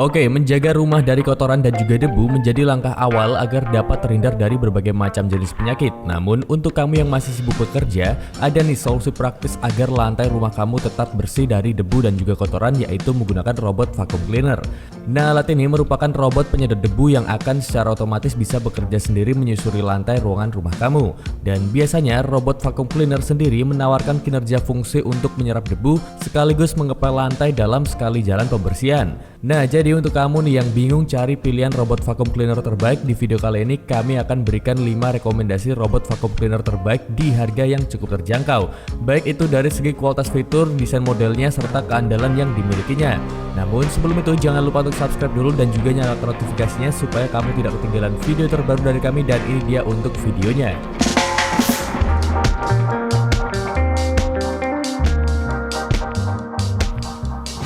Oke, menjaga rumah dari kotoran dan juga debu menjadi langkah awal agar dapat terhindar dari berbagai macam jenis penyakit. Namun, untuk kamu yang masih sibuk bekerja, ada nih solusi praktis agar lantai rumah kamu tetap bersih dari debu dan juga kotoran, yaitu menggunakan robot vacuum cleaner. Nah, alat ini merupakan robot penyedot debu yang akan secara otomatis bisa bekerja sendiri menyusuri lantai ruangan rumah kamu. Dan biasanya, robot vacuum cleaner sendiri menawarkan kinerja fungsi untuk menyerap debu sekaligus mengepel lantai dalam sekali jalan pembersihan. Nah, jadi untuk kamu nih yang bingung cari pilihan robot vacuum cleaner terbaik, di video kali ini kami akan berikan 5 rekomendasi robot vacuum cleaner terbaik di harga yang cukup terjangkau. Baik itu dari segi kualitas fitur, desain modelnya, serta keandalan yang dimilikinya. Namun sebelum itu jangan lupa untuk subscribe dulu dan juga nyalakan notifikasinya supaya kamu tidak ketinggalan video terbaru dari kami, dan ini dia untuk videonya.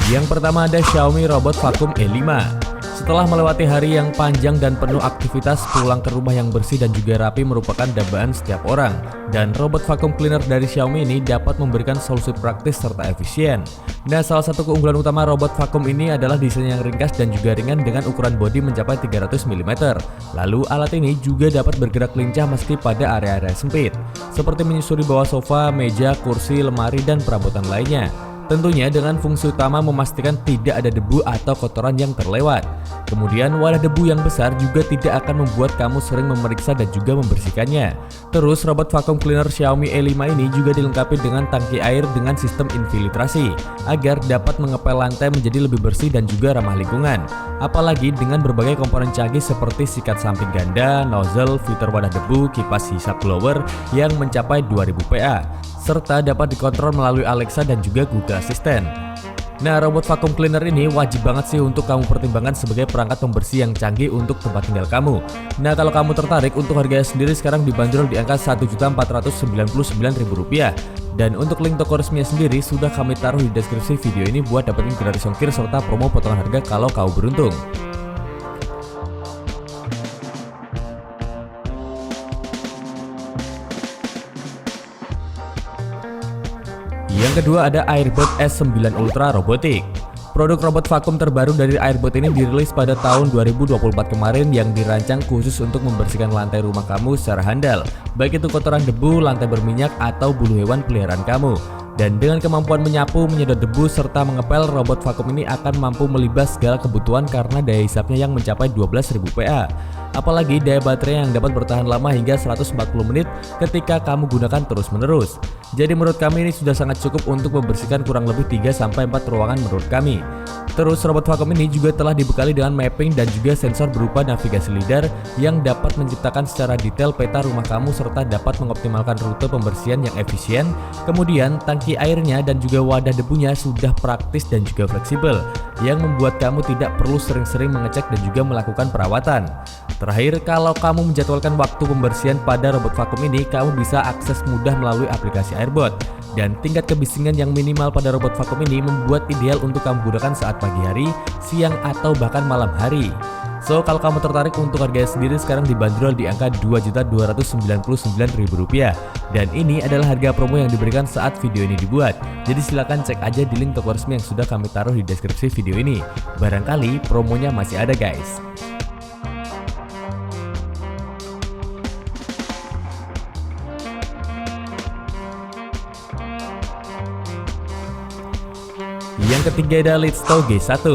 Yang pertama ada Xiaomi Robot Vacuum E5. Setelah melewati hari yang panjang dan penuh aktivitas, pulang ke rumah yang bersih dan juga rapi merupakan dambaan setiap orang. Dan robot vacuum cleaner dari Xiaomi ini dapat memberikan solusi praktis serta efisien. Nah, salah satu keunggulan utama robot vacuum ini adalah desain yang ringkas dan juga ringan dengan ukuran bodi mencapai 300 mm. Lalu alat ini juga dapat bergerak lincah meski pada area-area sempit, seperti menyusuri bawah sofa, meja, kursi, lemari, dan perabotan lainnya. Tentunya dengan fungsi utama memastikan tidak ada debu atau kotoran yang terlewat. Kemudian wadah debu yang besar juga tidak akan membuat kamu sering memeriksa dan juga membersihkannya. Terus robot vacuum cleaner Xiaomi E5 ini juga dilengkapi dengan tangki air dengan sistem infiltrasi agar dapat mengepel lantai menjadi lebih bersih dan juga ramah lingkungan. Apalagi dengan berbagai komponen canggih seperti sikat samping ganda, nozzle, filter wadah debu, kipas hisap blower yang mencapai 2000 PA. Serta dapat dikontrol melalui Alexa dan juga Google Assistant. Nah, robot vacuum cleaner ini wajib banget sih untuk kamu pertimbangkan sebagai perangkat pembersih yang canggih untuk tempat tinggal kamu. Nah, kalau kamu tertarik, untuk harganya sendiri sekarang dibanderol di angka Rp1.499.000. Dan untuk link toko resminya sendiri sudah kami taruh di deskripsi video ini buat dapetin gratis ongkir serta promo potongan harga kalau kau beruntung. Yang kedua ada Airbot S9 Ultra Robotic. Produk robot vakum terbaru dari Airbot ini dirilis pada tahun 2024 kemarin yang dirancang khusus untuk membersihkan lantai rumah kamu secara handal, baik itu kotoran debu, lantai berminyak, atau bulu hewan peliharaan kamu. Dan dengan kemampuan menyapu, menyedot debu, serta mengepel, robot vakum ini akan mampu melibas segala kebutuhan karena daya hisapnya yang mencapai 12.000 PA. Apalagi daya baterai yang dapat bertahan lama hingga 140 menit ketika kamu gunakan terus-menerus. Jadi menurut kami ini sudah sangat cukup untuk membersihkan kurang lebih 3-4 ruangan menurut kami. Terus robot vakum ini juga telah dibekali dengan mapping dan juga sensor berupa navigasi lidar yang dapat menciptakan secara detail peta rumah kamu serta dapat mengoptimalkan rute pembersihan yang efisien. Kemudian tangki airnya dan juga wadah debunya sudah praktis dan juga fleksibel yang membuat kamu tidak perlu sering-sering mengecek dan juga melakukan perawatan. Terakhir, kalau kamu menjadwalkan waktu pembersihan pada robot vakum ini, kamu bisa akses mudah melalui aplikasi Airbot. Dan tingkat kebisingan yang minimal pada robot vakum ini membuat ideal untuk kamu gunakan saat pagi hari, siang, atau bahkan malam hari. So, kalau kamu tertarik, untuk harganya sendiri sekarang dibanderol di angka Rp2.299.000. Dan ini adalah harga promo yang diberikan saat video ini dibuat. Jadi silakan cek aja di link toko resmi yang sudah kami taruh di deskripsi video ini. Barangkali promonya masih ada, guys. Yang ketiga ada Litsto G1.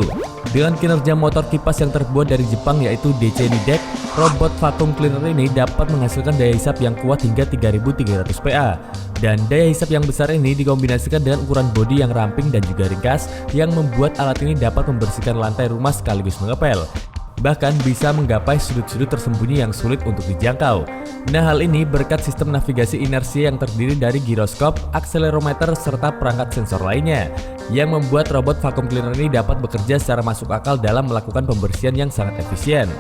Dengan kinerja motor kipas yang terbuat dari Jepang yaitu DC Nidec, robot vacuum cleaner ini dapat menghasilkan daya hisap yang kuat hingga 3300 PA. Dan daya hisap yang besar ini dikombinasikan dengan ukuran bodi yang ramping dan juga ringkas yang membuat alat ini dapat membersihkan lantai rumah sekaligus mengepel. Bahkan bisa menggapai sudut-sudut tersembunyi yang sulit untuk dijangkau. Nah, hal ini berkat sistem navigasi inersia yang terdiri dari giroskop, akselerometer, serta perangkat sensor lainnya, yang membuat robot vacuum cleaner ini dapat bekerja secara masuk akal dalam melakukan pembersihan yang sangat efisien.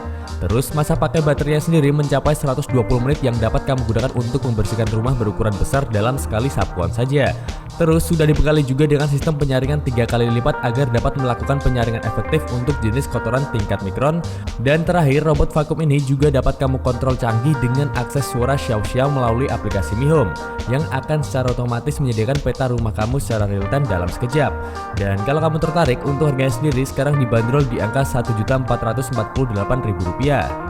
Terus masa pakai baterainya sendiri mencapai 120 menit yang dapat kamu gunakan untuk membersihkan rumah berukuran besar dalam sekali sapuan saja. Terus sudah dibekali juga dengan sistem penyaringan 3 kali lipat agar dapat melakukan penyaringan efektif untuk jenis kotoran tingkat mikron. Dan terakhir, robot vakum ini juga dapat kamu kontrol canggih dengan akses suara Xiao melalui aplikasi Mi Home yang akan secara otomatis menyediakan peta rumah kamu secara real time dalam sekejap. Dan kalau kamu tertarik, untuk harganya sendiri sekarang dibanderol di angka Rp1.448.000.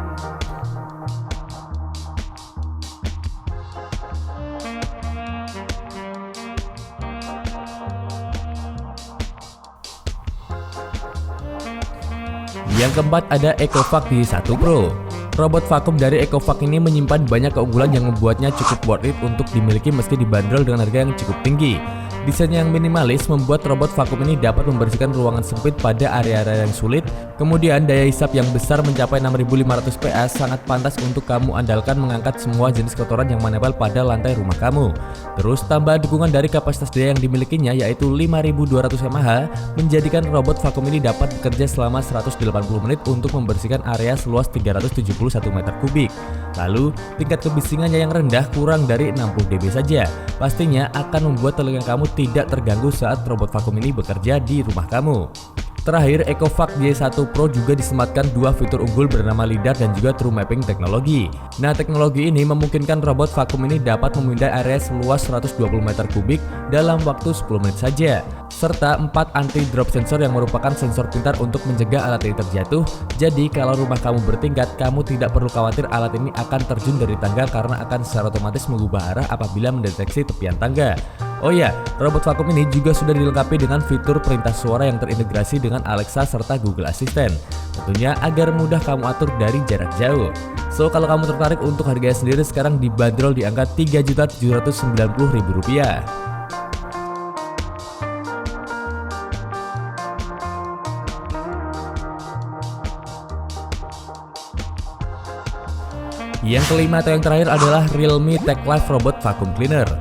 Yang keempat ada EcoVac D1 Pro. Robot vakum dari EcoVac ini menyimpan banyak keunggulan yang membuatnya cukup worth it untuk dimiliki meski dibanderol dengan harga yang cukup tinggi. Desainnya yang minimalis membuat robot vakum ini dapat membersihkan ruangan sempit pada area-area yang sulit. Kemudian daya hisap yang besar mencapai 6500 PA sangat pantas untuk kamu andalkan mengangkat semua jenis kotoran yang menempel pada lantai rumah kamu. Terus tambahan dukungan dari kapasitas daya yang dimilikinya yaitu 5200 mAh menjadikan robot vakum ini dapat bekerja selama 180 menit untuk membersihkan area seluas 371 meter kubik. Lalu tingkat kebisingannya yang rendah kurang dari 60 dB saja. Pastinya akan membuat telinga kamu tidak terganggu saat robot vakum ini bekerja di rumah kamu. Terakhir, EcoVac D1 Pro juga disematkan dua fitur unggul bernama LiDAR dan juga True Mapping teknologi. Nah, teknologi ini memungkinkan robot vakum ini dapat memindai area seluas 120 meter kubik dalam waktu 10 menit saja. Serta 4 anti-drop sensor yang merupakan sensor pintar untuk mencegah alat ini terjatuh. Jadi, kalau rumah kamu bertingkat, kamu tidak perlu khawatir alat ini akan terjun dari tangga karena akan secara otomatis mengubah arah apabila mendeteksi tepian tangga. Oh ya, robot vakum ini juga sudah dilengkapi dengan fitur perintah suara yang terintegrasi dengan Alexa serta Google Assistant. Tentunya agar mudah kamu atur dari jarak jauh. So, kalau kamu tertarik, untuk harganya sendiri sekarang dibanderol di angka Rp3.790.000. Yang kelima atau yang terakhir adalah Realme TechLife Robot Vacuum Cleaner.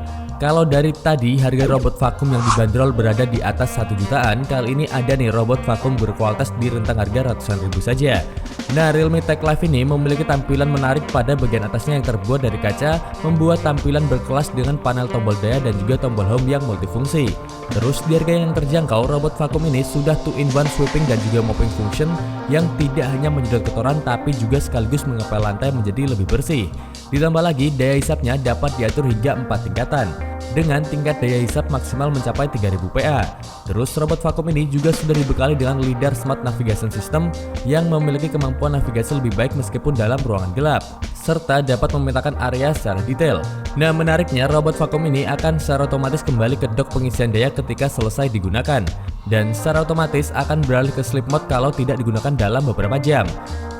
Kalau dari tadi harga robot vakum yang dibanderol berada di atas 1 jutaan, kali ini ada nih robot vakum berkualitas di rentang harga ratusan ribu saja. Nah, Realme TechLife ini memiliki tampilan menarik pada bagian atasnya yang terbuat dari kaca, membuat tampilan berkelas dengan panel tombol daya dan juga tombol home yang multifungsi. Terus di harga yang terjangkau, robot vakum ini sudah 2-in-1 sweeping dan juga mopping function yang tidak hanya menyedot kotoran tapi juga sekaligus mengepel lantai menjadi lebih bersih. Ditambah lagi, daya hisapnya dapat diatur hingga 4 tingkatan dengan tingkat daya hisap maksimal mencapai 3000 PA. Terus robot vakum ini juga sudah dibekali dengan LiDAR Smart Navigation System yang memiliki kemampuan navigasi lebih baik meskipun dalam ruangan gelap, serta dapat memetakan area secara detail. Nah, menariknya robot vakum ini akan secara otomatis kembali ke dock pengisian daya ketika selesai digunakan, dan secara otomatis akan beralih ke sleep mode kalau tidak digunakan dalam beberapa jam.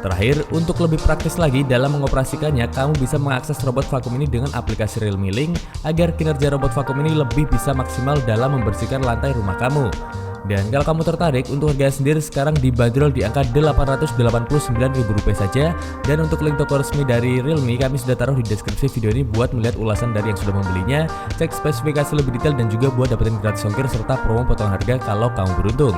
Terakhir, untuk lebih praktis lagi dalam mengoperasikannya, kamu bisa mengakses robot vakum ini dengan aplikasi Realme Link agar kinerja robot vakum ini lebih bisa maksimal dalam membersihkan lantai rumah kamu. Dan kalau kamu tertarik, untuk harga sendiri sekarang dibanderol di angka Rp889.000 saja. Dan untuk link toko resmi dari Realme kami sudah taruh di deskripsi video ini buat melihat ulasan dari yang sudah membelinya, cek spesifikasi lebih detail dan juga buat dapetin gratis ongkir serta promo potongan harga kalau kamu beruntung.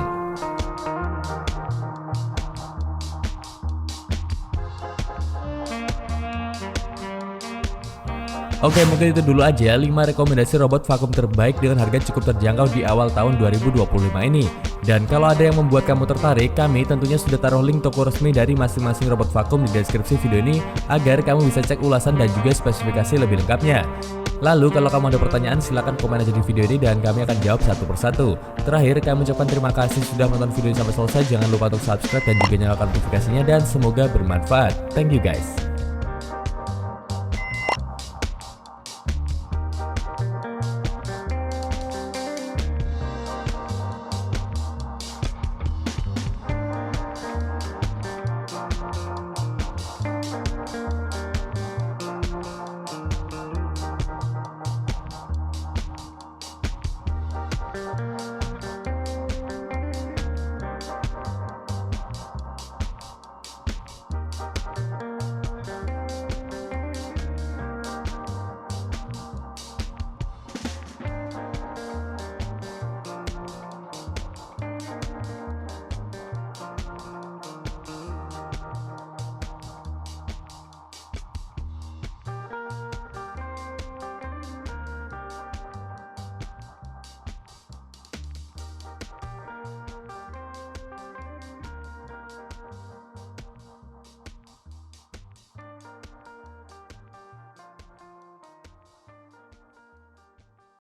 Oke, mungkin itu dulu aja 5 rekomendasi robot vakum terbaik dengan harga cukup terjangkau di awal tahun 2025 ini. Dan kalau ada yang membuat kamu tertarik, kami tentunya sudah taruh link toko resmi dari masing-masing robot vakum di deskripsi video ini agar kamu bisa cek ulasan dan juga spesifikasi lebih lengkapnya. Lalu kalau kamu ada pertanyaan silahkan komen aja di video ini dan kami akan jawab satu persatu. Terakhir, kami ucapkan terima kasih sudah menonton video ini sampai selesai. Jangan lupa untuk subscribe dan juga nyalakan notifikasinya dan semoga bermanfaat. Thank you guys.